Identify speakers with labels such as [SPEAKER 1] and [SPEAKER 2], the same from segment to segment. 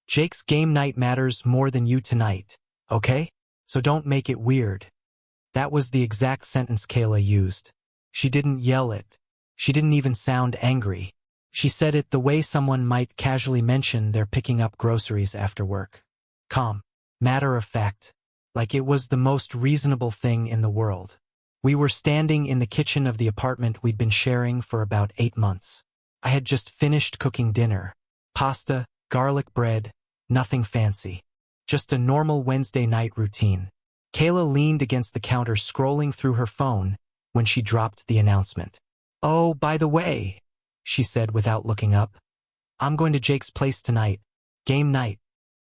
[SPEAKER 1] Jake's game night matters more than you tonight, okay? So don't make it weird. That was the exact sentence Kayla used. She didn't yell it. She didn't even sound angry. She said it the way someone might casually mention they're picking up groceries after work. Calm. Matter of fact. Like it was the most reasonable thing in the world. We were standing in the kitchen of the apartment we'd been sharing for about 8 months. I had just finished cooking dinner. Pasta, garlic bread, nothing fancy. Just a normal Wednesday night routine. Kayla leaned against the counter scrolling through her phone when she dropped the announcement. "Oh, by the way," she said without looking up, "I'm going to Jake's place tonight. Game night."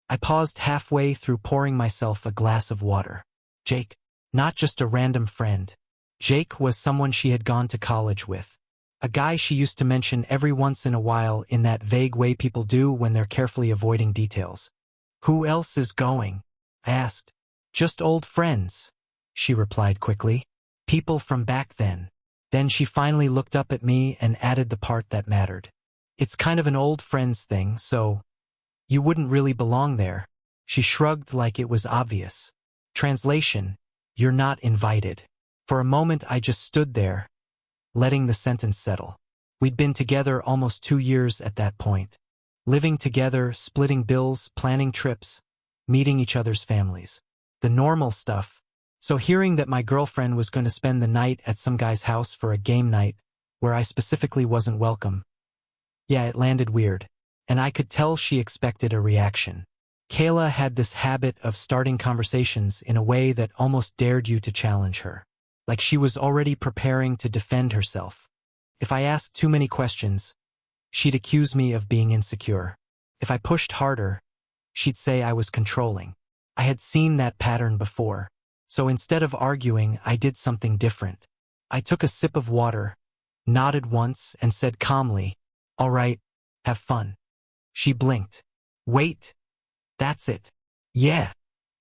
[SPEAKER 1] I paused halfway through pouring myself a glass of water. Jake, not just a random friend. Jake was someone she had gone to college with. A guy she used to mention every once in a while in that vague way people do when they're carefully avoiding details. "Who else is going?" I asked. "Just old friends," she replied quickly. "People from back then." Then she finally looked up at me and added the part that mattered. "It's kind of an old friends thing, so you wouldn't really belong there." She shrugged like it was obvious. Translation: "You're not invited." For a moment I just stood there, letting the sentence settle. We'd been together almost 2 years at that point. Living together, splitting bills, planning trips, meeting each other's families. The normal stuff. So hearing that my girlfriend was going to spend the night at some guy's house for a game night, where I specifically wasn't welcome. Yeah, it landed weird. And I could tell she expected a reaction. Kayla had this habit of starting conversations in a way that almost dared you to challenge her. Like she was already preparing to defend herself. If I asked too many questions, she'd accuse me of being insecure. If I pushed harder, she'd say I was controlling. I had seen that pattern before. So instead of arguing, I did something different. I took a sip of water, nodded once, and said calmly, "All right, have fun." She blinked. "Wait. That's it." "Yeah,"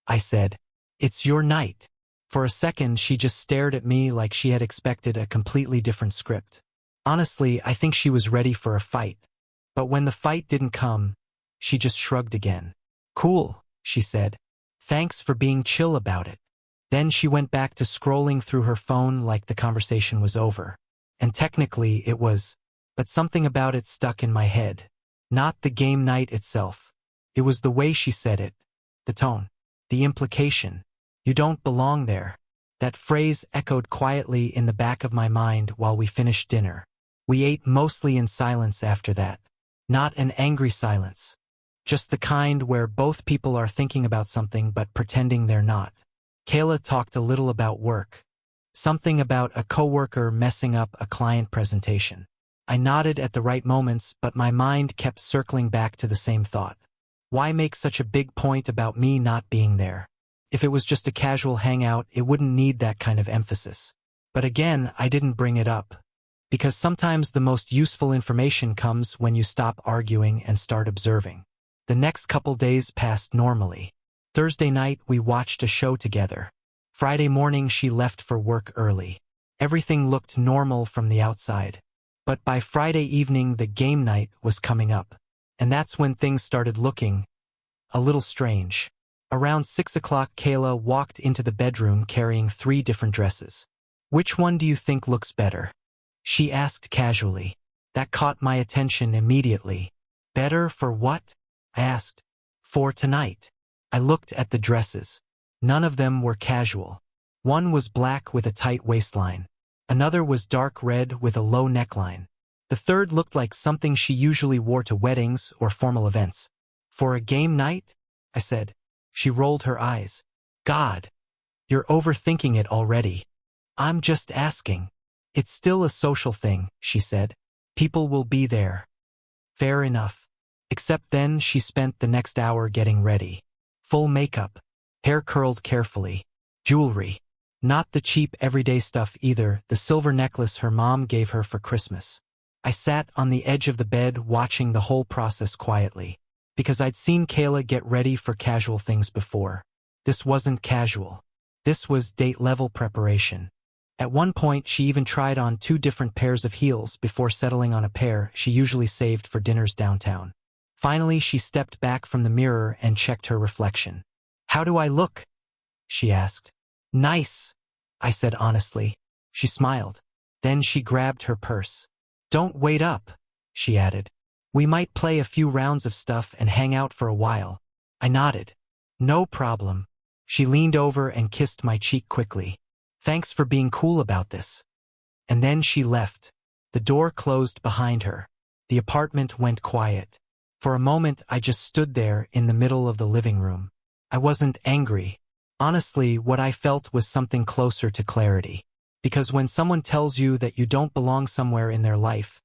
[SPEAKER 1] I said. "It's your night." For a second, she just stared at me like she had expected a completely different script. Honestly, I think she was ready for a fight. But when the fight didn't come, she just shrugged again. "Cool," she said. "Thanks for being chill about it." Then she went back to scrolling through her phone like the conversation was over. And technically it was, but something about it stuck in my head. Not the game night itself. It was the way she said it. The tone. The implication. "You don't belong there." That phrase echoed quietly in the back of my mind while we finished dinner. We ate mostly in silence after that. Not an angry silence. Just the kind where both people are thinking about something but pretending they're not. Kayla talked a little about work. Something about a coworker messing up a client presentation. I nodded at the right moments, but my mind kept circling back to the same thought. Why make such a big point about me not being there? If it was just a casual hangout, it wouldn't need that kind of emphasis. But again, I didn't bring it up. Because sometimes the most useful information comes when you stop arguing and start observing. The next couple days passed normally. Thursday night, we watched a show together. Friday morning, she left for work early. Everything looked normal from the outside. But by Friday evening, the game night was coming up. And that's when things started looking a little strange. Around 6 o'clock, Kayla walked into the bedroom carrying 3 different dresses. "Which one do you think looks better?" she asked casually. That caught my attention immediately. "Better for what?" I asked. "For tonight." I looked at the dresses. None of them were casual. One was black with a tight waistline. Another was dark red with a low neckline. The third looked like something she usually wore to weddings or formal events. "For a game night?" I said. She rolled her eyes. "God, you're overthinking it already." "I'm just asking." "It's still a social thing," she said. "People will be there." Fair enough. Except then she spent the next hour getting ready. Full makeup. Hair curled carefully. Jewelry. Not the cheap everyday stuff either, the silver necklace her mom gave her for Christmas. I sat on the edge of the bed watching the whole process quietly. Because I'd seen Kayla get ready for casual things before. This wasn't casual. This was date-level preparation. At one point, she even tried on 2 different pairs of heels before settling on a pair she usually saved for dinners downtown. Finally, she stepped back from the mirror and checked her reflection. "How do I look?" she asked. "Nice," I said honestly. She smiled. Then she grabbed her purse. "Don't wait up," she added. "We might play a few rounds of stuff and hang out for a while." I nodded. "No problem." She leaned over and kissed my cheek quickly. "Thanks for being cool about this." And then she left. The door closed behind her. The apartment went quiet. For a moment, I just stood there in the middle of the living room. I wasn't angry. Honestly, what I felt was something closer to clarity. Because when someone tells you that you don't belong somewhere in their life,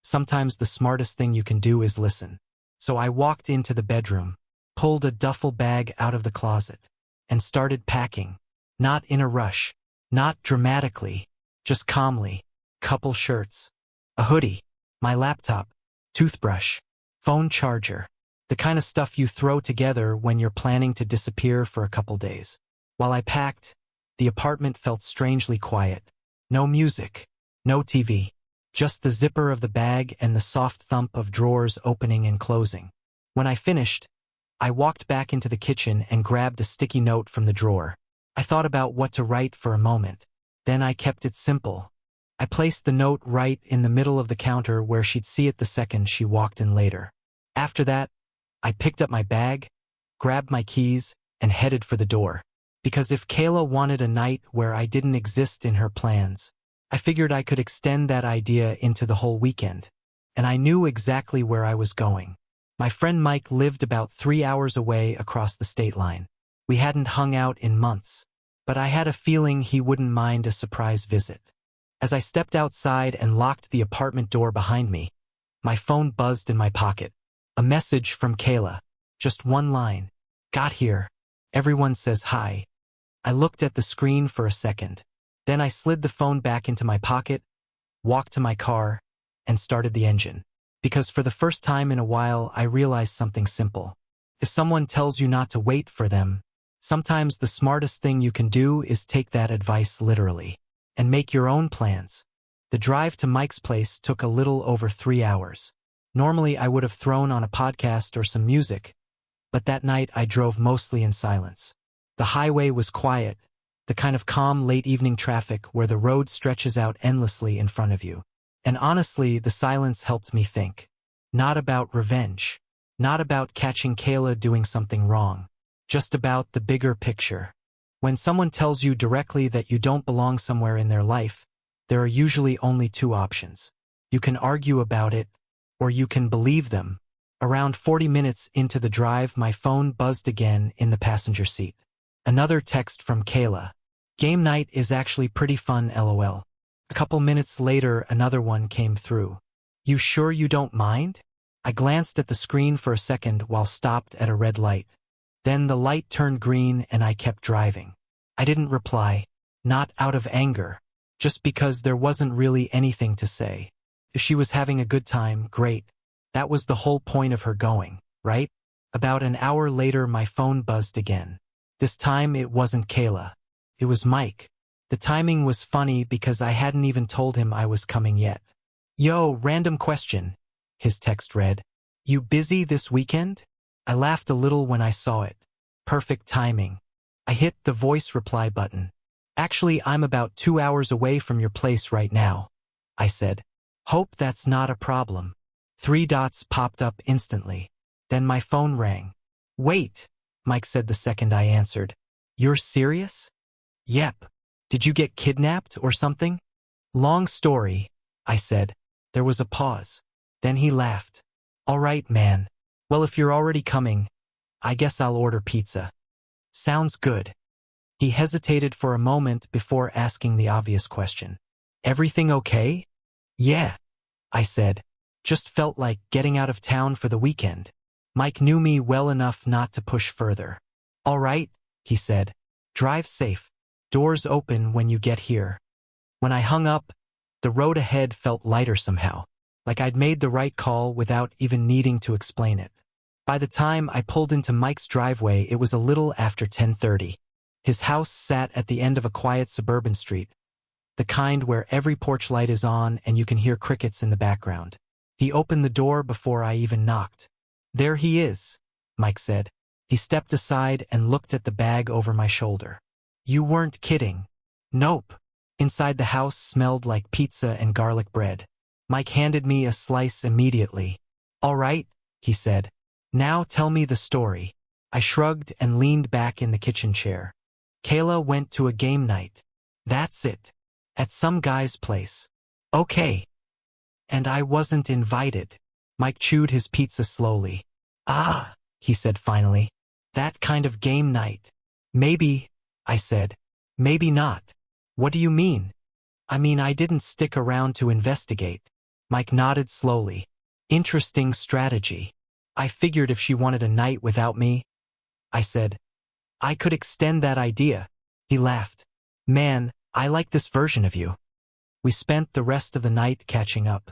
[SPEAKER 1] sometimes the smartest thing you can do is listen. So I walked into the bedroom, pulled a duffel bag out of the closet, and started packing. Not in a rush, not dramatically, just calmly. Couple shirts, a hoodie, my laptop, toothbrush, phone charger, the kind of stuff you throw together when you're planning to disappear for a couple days. While I packed, the apartment felt strangely quiet. No music, no TV, just the zipper of the bag and the soft thump of drawers opening and closing. When I finished, I walked back into the kitchen and grabbed a sticky note from the drawer. I thought about what to write for a moment. Then I kept it simple. I placed the note right in the middle of the counter where she'd see it the second she walked in later. After that, I picked up my bag, grabbed my keys, and headed for the door. Because if Kayla wanted a night where I didn't exist in her plans, I figured I could extend that idea into the whole weekend. And I knew exactly where I was going. My friend Mike lived about 3 hours away across the state line. We hadn't hung out in months, but I had a feeling he wouldn't mind a surprise visit. As I stepped outside and locked the apartment door behind me, my phone buzzed in my pocket. A message from Kayla. Just one line. "Got here. Everyone says hi." I looked at the screen for a second. Then I slid the phone back into my pocket, walked to my car, and started the engine. Because for the first time in a while, I realized something simple. If someone tells you not to wait for them, sometimes the smartest thing you can do is take that advice literally and make your own plans. The drive to Mike's place took a little over 3 hours. Normally, I would have thrown on a podcast or some music, but that night I drove mostly in silence. The highway was quiet, the kind of calm late-evening traffic where the road stretches out endlessly in front of you. And honestly, the silence helped me think. Not about revenge, not about catching Kayla doing something wrong, just about the bigger picture. When someone tells you directly that you don't belong somewhere in their life, there are usually only two options. You can argue about it, or you can believe them. Around 40 minutes into the drive, my phone buzzed again in the passenger seat. Another text from Kayla. "Game night is actually pretty fun, LOL." A couple minutes later, another one came through. "You sure you don't mind?" I glanced at the screen for a second while stopped at a red light. Then the light turned green and I kept driving. I didn't reply, not out of anger, just because there wasn't really anything to say. If she was having a good time, great. That was the whole point of her going, right? About an hour later, my phone buzzed again. This time it wasn't Kayla. It was Mike. The timing was funny because I hadn't even told him I was coming yet. "Yo, random question," his text read. "You busy this weekend?" I laughed a little when I saw it. Perfect timing. I hit the voice reply button. "Actually, I'm about 2 hours away from your place right now," I said. "Hope that's not a problem." 3 dots popped up instantly. Then my phone rang. "Wait," Mike said the second I answered. "You're serious?" "Yep. Did you get kidnapped or something?" "Long story," I said. There was a pause. Then he laughed. "All right, man. Well, if you're already coming, I guess I'll order pizza." "Sounds good." He hesitated for a moment before asking the obvious question. "Everything okay?" "Yeah," I said. "Just felt like getting out of town for the weekend." Mike knew me well enough not to push further. "All right," he said. "Drive safe. Doors open when you get here." When I hung up, the road ahead felt lighter somehow, like I'd made the right call without even needing to explain it. By the time I pulled into Mike's driveway, it was a little after 10:30. His house sat at the end of a quiet suburban street, the kind where every porch light is on and you can hear crickets in the background. He opened the door before I even knocked. There he is, Mike said. He stepped aside and looked at the bag over my shoulder. You weren't kidding. Nope. Inside the house smelled like pizza and garlic bread. Mike handed me a slice immediately. All right, he said. Now tell me the story. I shrugged and leaned back in the kitchen chair. Kayla went to a game night. That's it. At some guy's place. Okay. And I wasn't invited. Mike chewed his pizza slowly. Ah, he said finally. That kind of game night. Maybe, I said. Maybe not. What do you mean? I mean, I didn't stick around to investigate. Mike nodded slowly. Interesting strategy. I figured if she wanted a night without me, I said, I could extend that idea. He laughed. Man, I like this version of you. We spent the rest of the night catching up.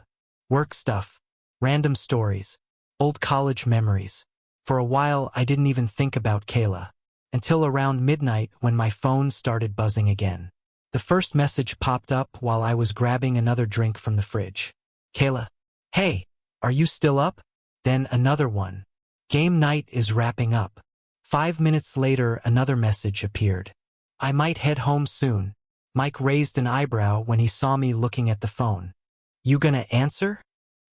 [SPEAKER 1] Work stuff, random stories, old college memories. For a while, I didn't even think about Kayla. Until around midnight when my phone started buzzing again. The first message popped up while I was grabbing another drink from the fridge. Kayla, hey, are you still up? Then another one. Game night is wrapping up. 5 minutes later, another message appeared. I might head home soon. Mike raised an eyebrow when he saw me looking at the phone. You gonna answer?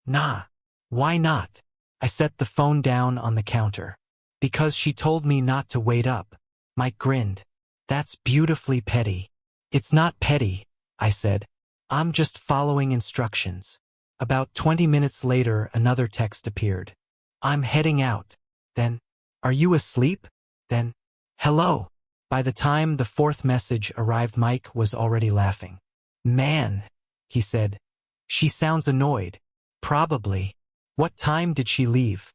[SPEAKER 1] Nah. Why not? I set the phone down on the counter. Because she told me not to wait up. Mike grinned. That's beautifully petty. It's not petty, I said. I'm just following instructions. About 20 minutes later, another text appeared. I'm heading out. Then, are you asleep? Then, hello. By the time the fourth message arrived, Mike was already laughing. Man, he said. She sounds annoyed. Probably. What time did she leave?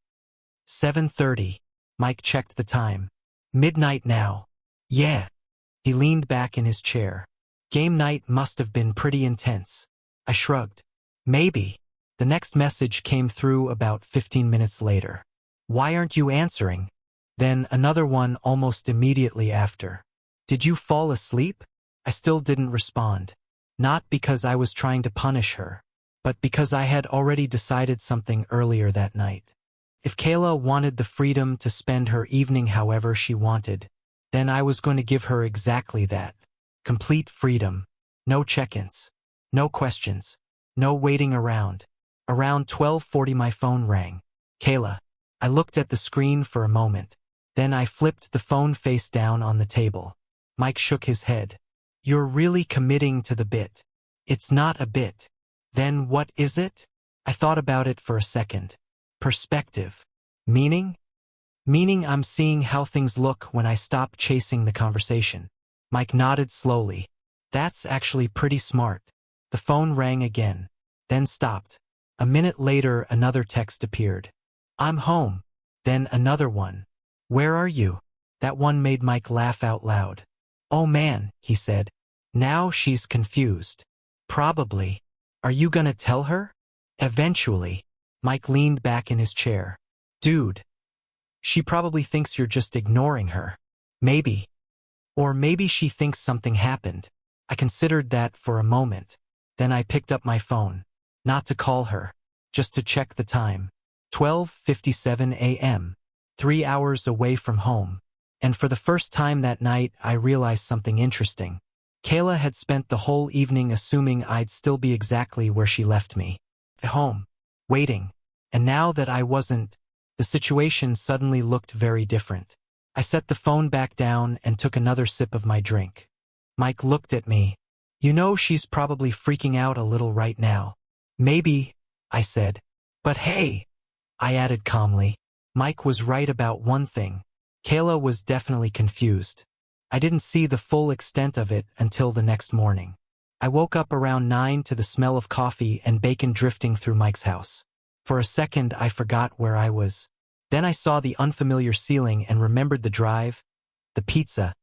[SPEAKER 1] 7:30. Mike checked the time. Midnight now. Yeah. He leaned back in his chair. Game night must have been pretty intense. I shrugged. Maybe. The next message came through about 15 minutes later. Why aren't you answering? Then another one almost immediately after. Did you fall asleep? I still didn't respond. Not because I was trying to punish her, but because I had already decided something earlier that night. If Kayla wanted the freedom to spend her evening however she wanted, then I was going to give her exactly that. Complete freedom. No check-ins. No questions. No waiting around. Around 12:40 my phone rang. Kayla. I looked at the screen for a moment. Then I flipped the phone face down on the table. Mike shook his head. You're really committing to the bit. It's not a bit. Then what is it? I thought about it for a second. Perspective. Meaning? Meaning I'm seeing how things look when I stop chasing the conversation. Mike nodded slowly. That's actually pretty smart. The phone rang again. Then stopped. A minute later, another text appeared. I'm home. Then another one. Where are you? That one made Mike laugh out loud. Oh man, he said. Now she's confused. Probably. Are you gonna tell her? Eventually. Mike leaned back in his chair. Dude. She probably thinks you're just ignoring her. Maybe. Or maybe she thinks something happened. I considered that for a moment. Then I picked up my phone. Not to call her. Just to check the time. 12:57 a.m. 3 hours away from home. And for the first time that night, I realized something interesting. Kayla had spent the whole evening assuming I'd still be exactly where she left me. At home. Waiting. And now that I wasn't, the situation suddenly looked very different. I set the phone back down and took another sip of my drink. Mike looked at me. You know she's probably freaking out a little right now. Maybe, I said. But hey, I added calmly. Mike was right about one thing. Kayla was definitely confused. I didn't see the full extent of it until the next morning. I woke up around 9 to the smell of coffee and bacon drifting through Mike's house. For a second, I forgot where I was. Then I saw the unfamiliar ceiling and remembered the drive, the pizza,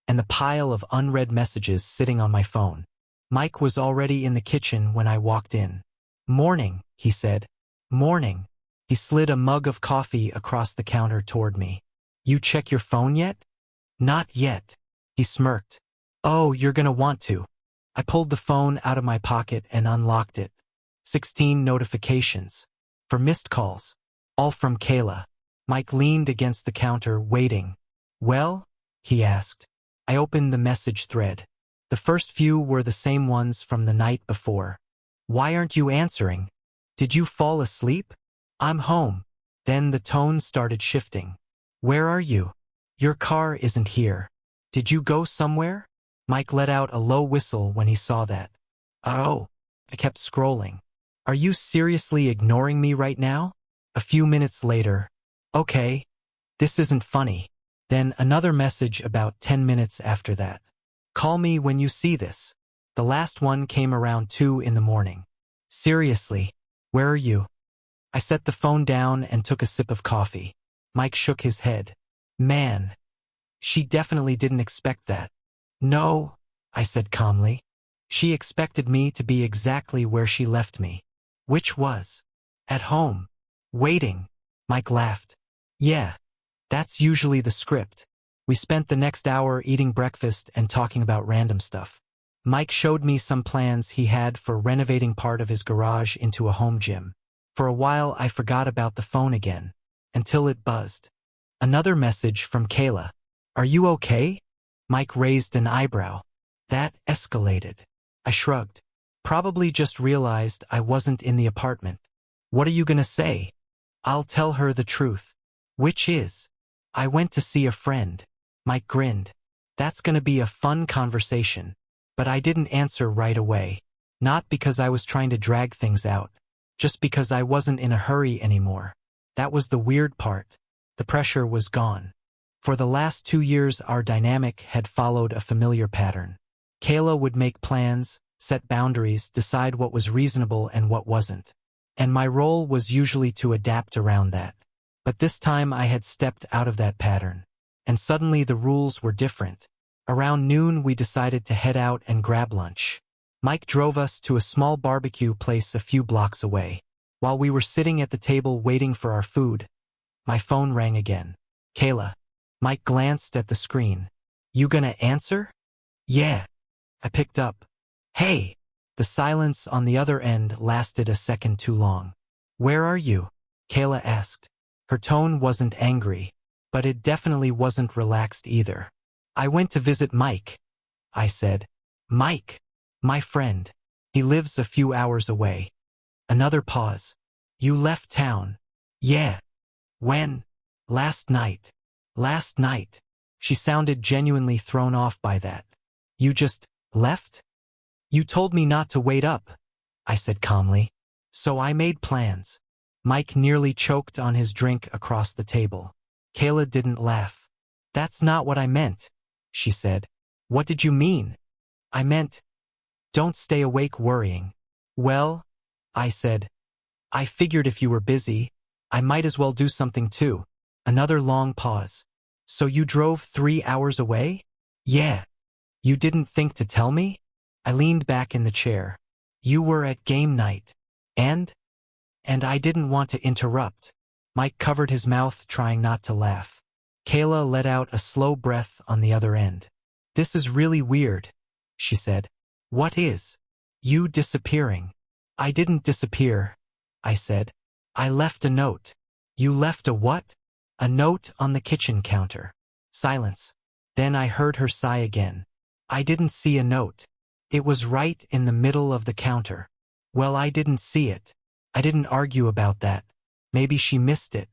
[SPEAKER 1] and the pile of unread messages sitting on my phone. Mike was already in the kitchen when I walked in. Morning, he said. Morning. He slid a mug of coffee across the counter toward me. You check your phone yet? Not yet. He smirked. Oh, you're gonna want to. I pulled the phone out of my pocket and unlocked it. 16 notifications. For missed calls. All from Kayla. Mike leaned against the counter, waiting. Well? He asked. I opened the message thread. The first few were the same ones from the night before. Why aren't you answering? Did you fall asleep? I'm home. Then the tone started shifting. Where are you? Your car isn't here. Did you go somewhere? Mike let out a low whistle when he saw that. Oh. I kept scrolling. Are you seriously ignoring me right now? A few minutes later. Okay. This isn't funny. Then another message about 10 minutes after that. Call me when you see this. The last one came around 2 in the morning. Seriously, where are you? I set the phone down and took a sip of coffee. Mike shook his head. Man, she definitely didn't expect that. No, I said calmly. She expected me to be exactly where she left me. Which was? At home. Waiting. Mike laughed. Yeah, that's usually the script. We spent the next hour eating breakfast and talking about random stuff. Mike showed me some plans he had for renovating part of his garage into a home gym. For a while I forgot about the phone again, until it buzzed. Another message from Kayla. Are you okay? Mike raised an eyebrow. That escalated. I shrugged. Probably just realized I wasn't in the apartment. What are you gonna say? I'll tell her the truth. Which is? I went to see a friend. Mike grinned. That's gonna be a fun conversation. But I didn't answer right away. Not because I was trying to drag things out. Just because I wasn't in a hurry anymore. That was the weird part. The pressure was gone. For the last 2 years our dynamic had followed a familiar pattern. Kayla would make plans, set boundaries, decide what was reasonable and what wasn't. And my role was usually to adapt around that. But this time I had stepped out of that pattern. And suddenly the rules were different. Around noon we decided to head out and grab lunch. Mike drove us to a small barbecue place a few blocks away. While we were sitting at the table waiting for our food, my phone rang again. Kayla. Mike glanced at the screen. You gonna answer? Yeah. I picked up. Hey. The silence on the other end lasted a second too long. Where are you? Kayla asked. Her tone wasn't angry, but it definitely wasn't relaxed either. I went to visit Mike, I said. Mike. My friend. He lives a few hours away. Another pause. You left town? Yeah. When? Last night. Last night. She sounded genuinely thrown off by that. You just left? You told me not to wait up, I said calmly. So I made plans. Mike nearly choked on his drink across the table. Kayla didn't laugh. That's not what I meant, she said. What did you mean? I meant, don't stay awake worrying. Well, I said, I figured if you were busy, I might as well do something too. Another long pause. So you drove 3 hours away? Yeah. You didn't think to tell me? I leaned back in the chair. You were at game night. And I didn't want to interrupt. Mike covered his mouth, trying not to laugh. Kayla let out a slow breath on the other end. This is really weird, she said. What is? You disappearing. I didn't disappear, I said. I left a note. You left a what? A note on the kitchen counter. Silence. Then I heard her sigh again. I didn't see a note. It was right in the middle of the counter. Well, I didn't see it. I didn't argue about that. Maybe she missed it.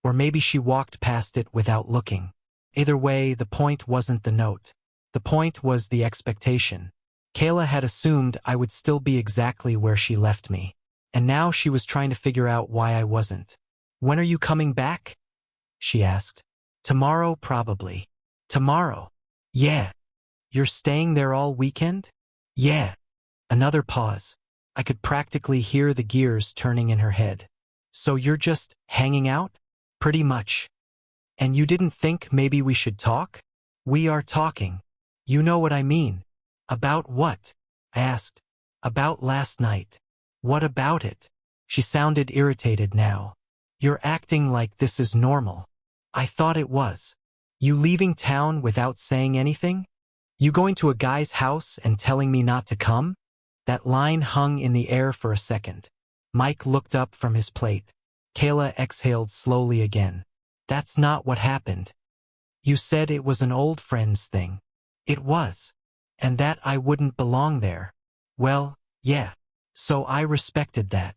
[SPEAKER 1] Or maybe she walked past it without looking. Either way, the point wasn't the note. The point was the expectation. Kayla had assumed I would still be exactly where she left me. And now she was trying to figure out why I wasn't. When are you coming back? She asked. Tomorrow, probably. Tomorrow? Yeah. You're staying there all weekend? Yeah. Another pause. I could practically hear the gears turning in her head. So you're just hanging out? Pretty much. And you didn't think maybe we should talk? We are talking. You know what I mean. About what? I asked. About last night. What about it? She sounded irritated now. You're acting like this is normal. I thought it was. You leaving town without saying anything? You going to a guy's house and telling me not to come? That line hung in the air for a second. Mike looked up from his plate. Kayla exhaled slowly again. That's not what happened. You said it was an old friend's thing. It was. And that I wouldn't belong there. Well, yeah. So I respected that.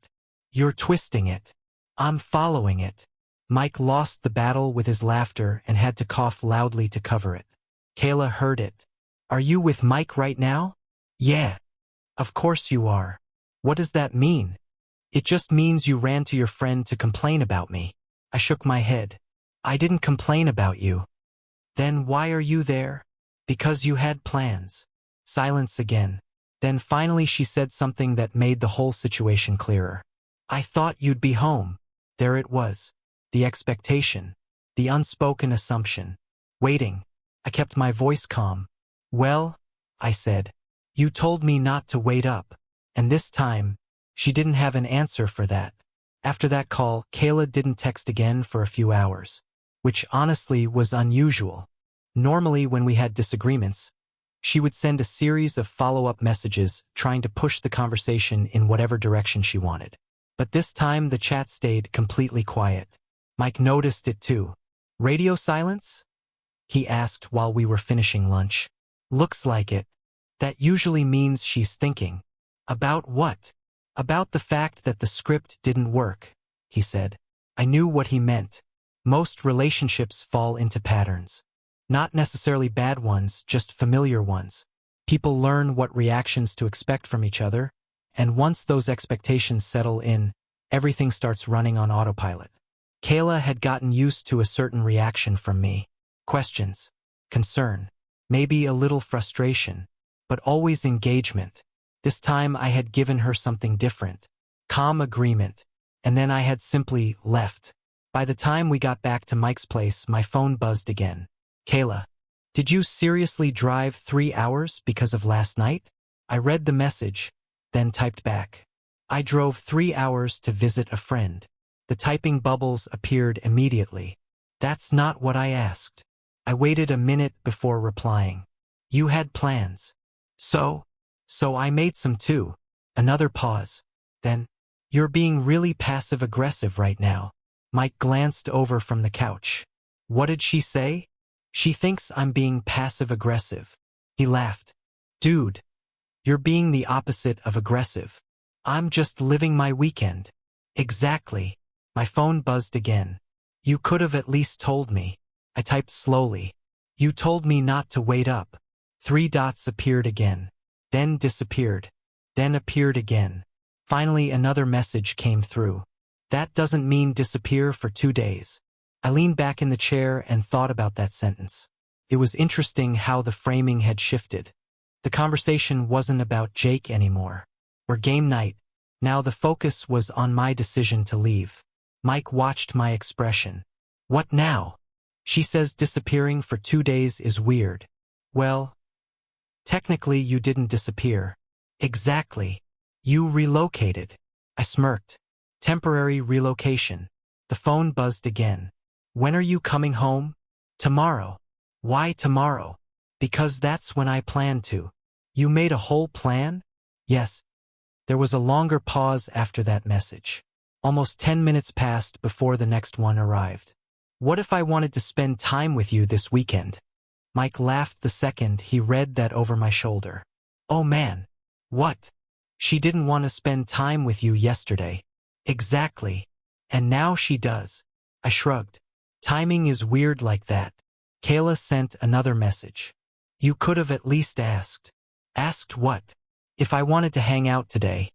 [SPEAKER 1] You're twisting it. I'm following it. Mike lost the battle with his laughter and had to cough loudly to cover it. Kayla heard it. Are you with Mike right now? Yeah. Of course you are. What does that mean? It just means you ran to your friend to complain about me. I shook my head. I didn't complain about you. Then why are you there? Because you had plans. Silence again. Then finally she said something that made the whole situation clearer. I thought you'd be home. There it was. The expectation. The unspoken assumption. Waiting. I kept my voice calm. Well, I said. You told me not to wait up. And this time, she didn't have an answer for that. After that call, Kayla didn't text again for a few hours. Which honestly was unusual. Normally when we had disagreements, she would send a series of follow-up messages trying to push the conversation in whatever direction she wanted. But this time the chat stayed completely quiet. Mike noticed it too. Radio silence? He asked while we were finishing lunch. Looks like it. That usually means she's thinking. About what? About the fact that the script didn't work, he said. I knew what he meant. Most relationships fall into patterns. Not necessarily bad ones, just familiar ones. People learn what reactions to expect from each other, and once those expectations settle in, everything starts running on autopilot. Kayla had gotten used to a certain reaction from me. Questions, concern, maybe a little frustration, but always engagement. This time I had given her something different. Calm agreement. And then I had simply left. By the time we got back to Mike's place, my phone buzzed again. Kayla, did you seriously drive 3 hours because of last night? I read the message, then typed back. I drove 3 hours to visit a friend. The typing bubbles appeared immediately. That's not what I asked. I waited a minute before replying. You had plans. So I made some too. Another pause. Then, you're being really passive-aggressive right now. Mike glanced over from the couch. What did she say? She thinks I'm being passive-aggressive. He laughed. Dude, you're being the opposite of aggressive. I'm just living my weekend. Exactly. My phone buzzed again. You could have at least told me. I typed slowly. You told me not to wait up. 3 dots appeared again. Then disappeared. Then appeared again. Finally another message came through. That doesn't mean disappear for 2 days. I leaned back in the chair and thought about that sentence. It was interesting how the framing had shifted. The conversation wasn't about Jake anymore. Or game night. Now the focus was on my decision to leave. Mike watched my expression. What now? She says disappearing for 2 days is weird. Well, technically you didn't disappear. Exactly. You relocated. I smirked. Temporary relocation. The phone buzzed again. When are you coming home? Tomorrow. Why tomorrow? Because that's when I plan to. You made a whole plan? Yes. There was a longer pause after that message. Almost 10 minutes passed before the next one arrived. What if I wanted to spend time with you this weekend? Mike laughed the second he read that over my shoulder. Oh man. What? She didn't want to spend time with you yesterday. Exactly. And now she does. I shrugged. Timing is weird like that. Kayla sent another message. You could have at least asked. Asked what? If I wanted to hang out today.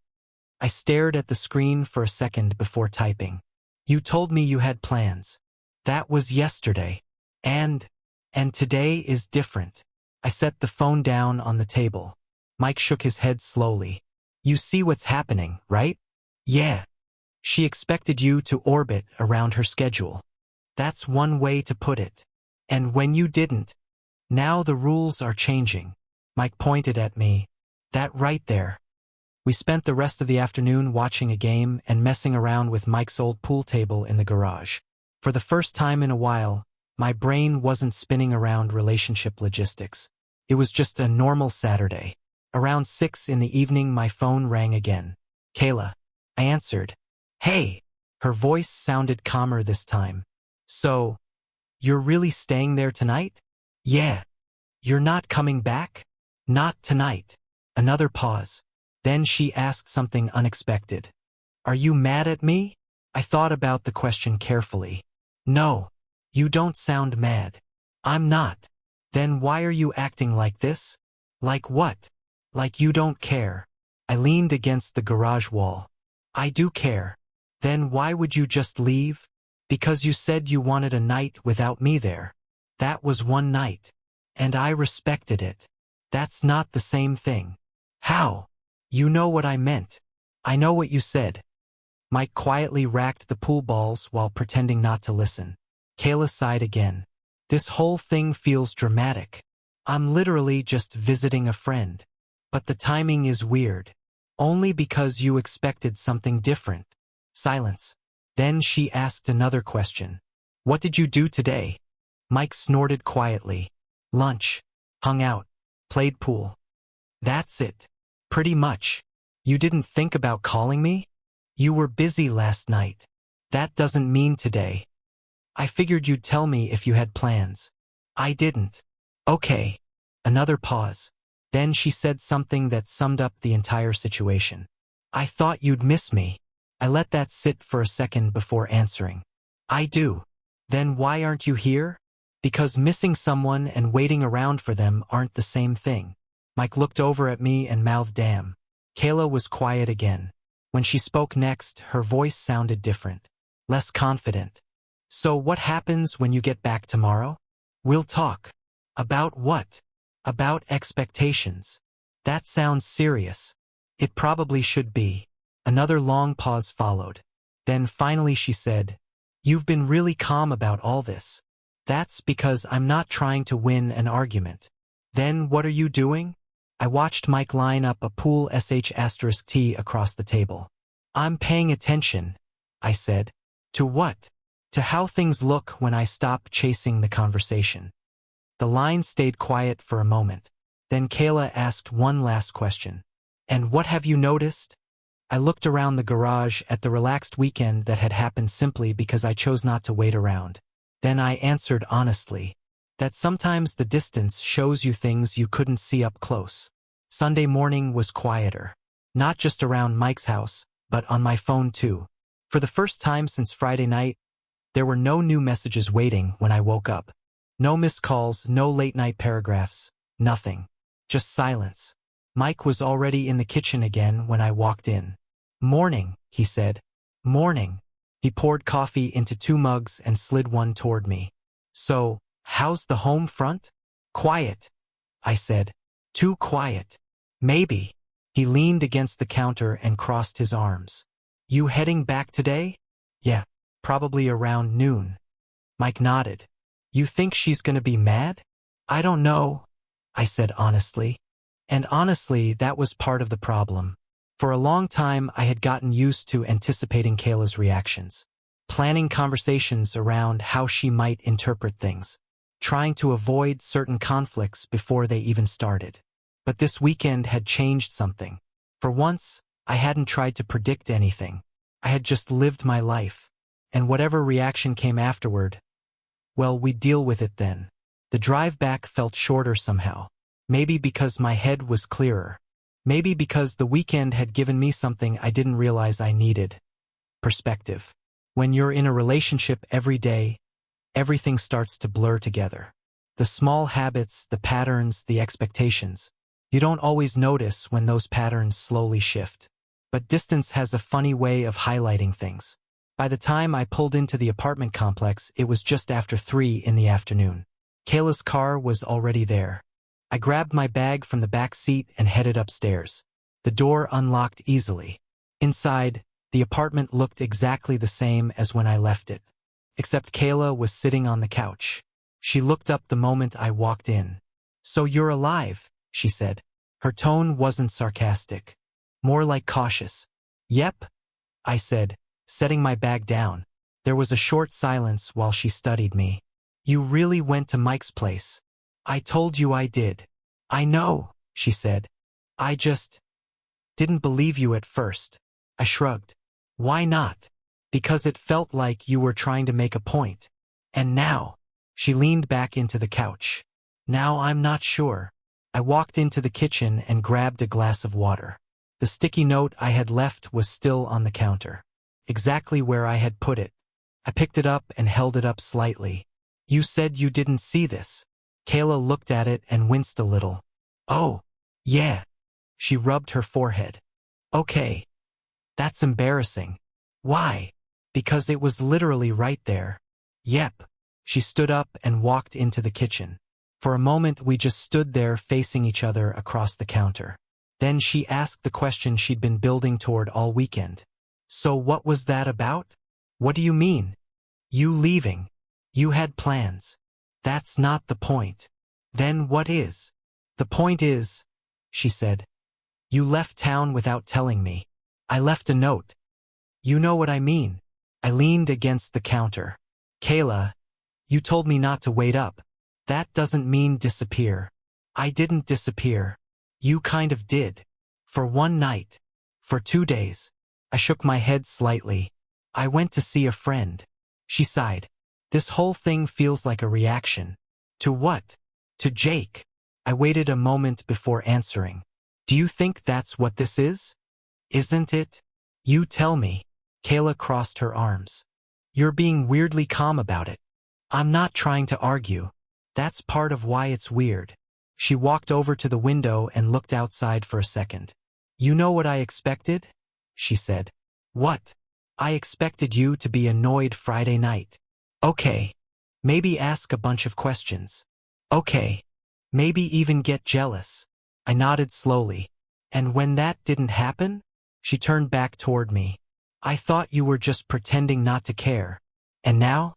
[SPEAKER 1] I stared at the screen for a second before typing. You told me you had plans. That was yesterday. And today is different. I set the phone down on the table. Mike shook his head slowly. You see what's happening, right? Yeah. She expected you to orbit around her schedule. That's one way to put it. And when you didn't, now the rules are changing. Mike pointed at me. That right there. We spent the rest of the afternoon watching a game and messing around with Mike's old pool table in the garage. For the first time in a while, my brain wasn't spinning around relationship logistics. It was just a normal Saturday. Around 6 in the evening my phone rang again. Kayla. I answered. Hey. Her voice sounded calmer this time. So, You're really staying there tonight? Yeah. You're not coming back? Not tonight. Another pause. Then she asked something unexpected. Are you mad at me? I thought about the question carefully. No. You don't sound mad. I'm not. Then why are you acting like this? Like what? Like you don't care. I leaned against the garage wall. I do care. Then why would you just leave? Because you said you wanted a night without me there. That was one night. And I respected it. That's not the same thing. How? You know what I meant. I know what you said. Mike quietly racked the pool balls while pretending not to listen. Kayla sighed again. This whole thing feels dramatic. I'm literally just visiting a friend. But the timing is weird. Only because you expected something different. Silence. Then she asked another question. What did you do today? Mike snorted quietly. Lunch. Hung out. Played pool. That's it. Pretty much. You didn't think about calling me? You were busy last night. That doesn't mean today. I figured you'd tell me if you had plans. I didn't. Okay. Another pause. Then she said something that summed up the entire situation. I thought you'd miss me. I let that sit for a second before answering. I do. Then why aren't you here? Because missing someone and waiting around for them aren't the same thing. Mike looked over at me and mouthed damn. Kayla was quiet again. When she spoke next, her voice sounded different. Less confident. So what happens when you get back tomorrow? We'll talk. About what? About expectations. That sounds serious. It probably should be. Another long pause followed. Then finally she said, You've been really calm about all this. That's because I'm not trying to win an argument. Then what are you doing? I watched Mike line up a pool *T across the table. I'm paying attention, I said. To what? To how things look when I stop chasing the conversation. The line stayed quiet for a moment. Then Kayla asked one last question. And what have you noticed? I looked around the garage at the relaxed weekend that had happened simply because I chose not to wait around. Then I answered honestly. That sometimes the distance shows you things you couldn't see up close. Sunday morning was quieter. Not just around Mike's house, but on my phone too. For the first time since Friday night, there were no new messages waiting when I woke up. No missed calls, no late-night paragraphs, nothing. Just silence. Mike was already in the kitchen again when I walked in. Morning, he said. Morning. He poured coffee into 2 mugs and slid one toward me. So, how's the home front? Quiet, I said. Too quiet. Maybe. He leaned against the counter and crossed his arms. You heading back today? Yeah, probably around noon. Mike nodded. You think she's gonna be mad? I don't know, I said honestly. And honestly, that was part of the problem. For a long time, I had gotten used to anticipating Kayla's reactions, planning conversations around how she might interpret things, trying to avoid certain conflicts before they even started. But this weekend had changed something. For once, I hadn't tried to predict anything. I had just lived my life. And whatever reaction came afterward, well, we'd deal with it then. The drive back felt shorter somehow. Maybe because my head was clearer. Maybe because the weekend had given me something I didn't realize I needed. Perspective. When you're in a relationship every day, everything starts to blur together. The small habits, the patterns, the expectations. You don't always notice when those patterns slowly shift. But distance has a funny way of highlighting things. By the time I pulled into the apartment complex, it was just after 3 in the afternoon. Kayla's car was already there. I grabbed my bag from the back seat and headed upstairs. The door unlocked easily. Inside, the apartment looked exactly the same as when I left it. Except Kayla was sitting on the couch. She looked up the moment I walked in. So you're alive, she said. Her tone wasn't sarcastic. More like cautious. Yep, I said, setting my bag down. There was a short silence while she studied me. You really went to Mike's place. I told you I did. I know, she said. I just didn't believe you at first. I shrugged. Why not? Because it felt like you were trying to make a point. And now, She leaned back into the couch. Now I'm not sure. I walked into the kitchen and grabbed a glass of water. The sticky note I had left was still on the counter, exactly where I had put it. I picked it up and held it up slightly. You said you didn't see this. Kayla looked at it and winced a little. Oh, yeah. She rubbed her forehead. Okay. That's embarrassing. Why? Because it was literally right there. Yep. She stood up and walked into the kitchen. For a moment we just stood there facing each other across the counter. Then she asked the question she'd been building toward all weekend. So what was that about? What do you mean? You leaving. You had plans. That's not the point. Then what is? The point is, she said. You left town without telling me. I left a note. You know what I mean. I leaned against the counter. Kayla, you told me not to wait up. That doesn't mean disappear. I didn't disappear. You kind of did. For one night. For 2 days. I shook my head slightly. I went to see a friend. She sighed. This whole thing feels like a reaction. To what? To Jake. I waited a moment before answering. Do you think that's what this is? Isn't it? You tell me. Kayla crossed her arms. You're being weirdly calm about it. I'm not trying to argue. That's part of why it's weird. She walked over to the window and looked outside for a second. You know what I expected? She said. What? I expected you to be annoyed Friday night. Okay. Maybe ask a bunch of questions. Okay. Maybe even get jealous. I nodded slowly. And when that didn't happen? She turned back toward me. I thought you were just pretending not to care. And now?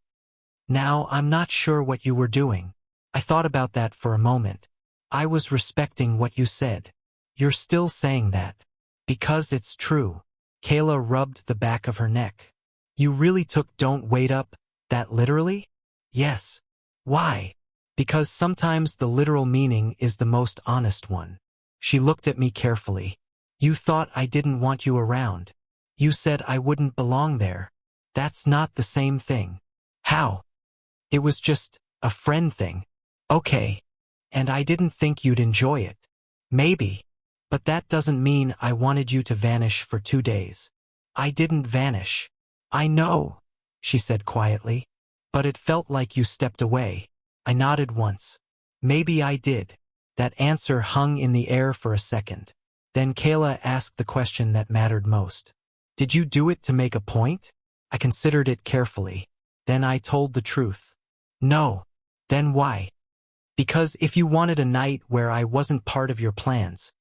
[SPEAKER 1] Now I'm not sure what you were doing. I thought about that for a moment. I was respecting what you said. You're still saying that. Because it's true. Kayla rubbed the back of her neck. You really took "don't wait up" that literally? Yes. Why? Because sometimes the literal meaning is the most honest one. She looked at me carefully. You thought I didn't want you around. You said I wouldn't belong there. That's not the same thing. How? It was just a friend thing. Okay. And I didn't think you'd enjoy it. Maybe. But that doesn't mean I wanted you to vanish for 2 days. I didn't vanish. I know, she said quietly. But it felt like you stepped away. I nodded once. Maybe I did. That answer hung in the air for a second. Then Kayla asked the question that mattered most. Did you do it to make a point? I considered it carefully. Then I told the truth. No. Then why? Because if you wanted a night where I wasn't part of your plans.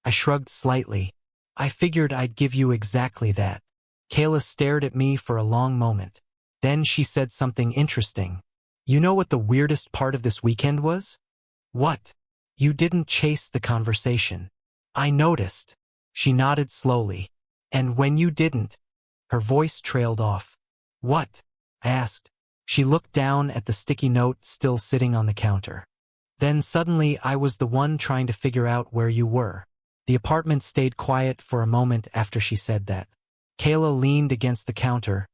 [SPEAKER 1] I shrugged slightly. I figured I'd give you exactly that. Kayla stared at me for a long moment. Then she said something interesting. You know what the weirdest part of this weekend was? What? You didn't chase the conversation. I noticed. She nodded slowly. And when you didn't, her voice trailed off. What? I asked. She looked down at the sticky note still sitting on the counter. Then suddenly I was the one trying to figure out where you were. The apartment stayed quiet for a moment after she said that. Kayla leaned against the counter,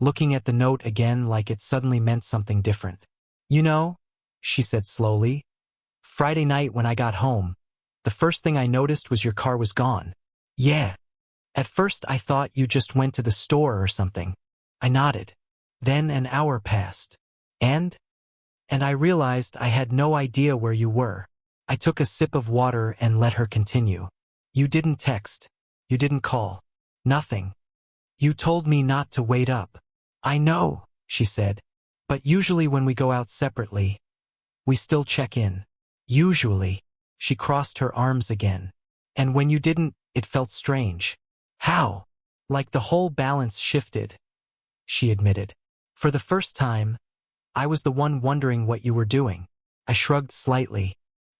[SPEAKER 1] looking at the note again like it suddenly meant something different. You know, she said slowly, Friday night when I got home, the first thing I noticed was your car was gone. Yeah. At first I thought you just went to the store or something. I nodded. Then an hour passed. And I realized I had no idea where you were. I took a sip of water and let her continue. You didn't text. You didn't call. Nothing. You told me not to wait up. I know, she said. But usually when we go out separately, we still check in. Usually. She crossed her arms again. And when you didn't, it felt strange. How? Like the whole balance shifted, she admitted. For the first time, I was the one wondering what you were doing. I shrugged slightly.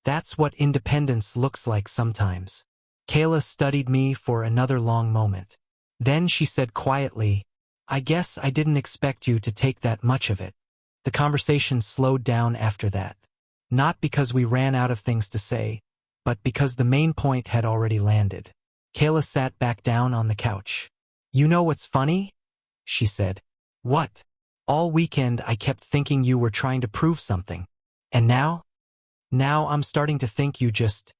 [SPEAKER 1] That's what independence looks like sometimes. Kayla studied me for another long moment. Then she said quietly, I guess I didn't expect you to take that much of it. The conversation slowed down after that. Not because we ran out of things to say, but because the main point had already landed. Kayla sat back down on the couch. You know what's funny? She said. What? All weekend I kept thinking you were trying to prove something. And now? Now I'm starting to think you just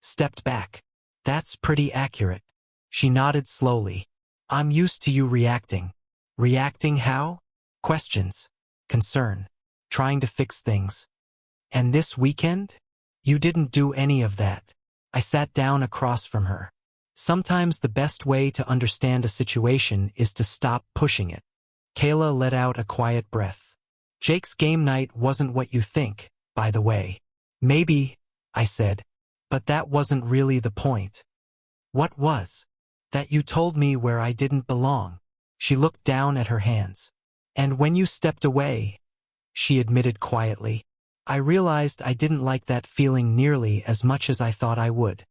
[SPEAKER 1] stepped back. That's pretty accurate. She nodded slowly. I'm used to you reacting. Reacting how? Questions. Concern. Trying to fix things. And this weekend? You didn't do any of that. I sat down across from her. Sometimes the best way to understand a situation is to stop pushing it. Kayla let out a quiet breath. Jake's game night wasn't what you think, by the way. Maybe, I said, but that wasn't really the point. What was? That you told me where I didn't belong. She looked down at her hands. And when you stepped away, she admitted quietly, I realized I didn't like that feeling nearly as much as I thought I would.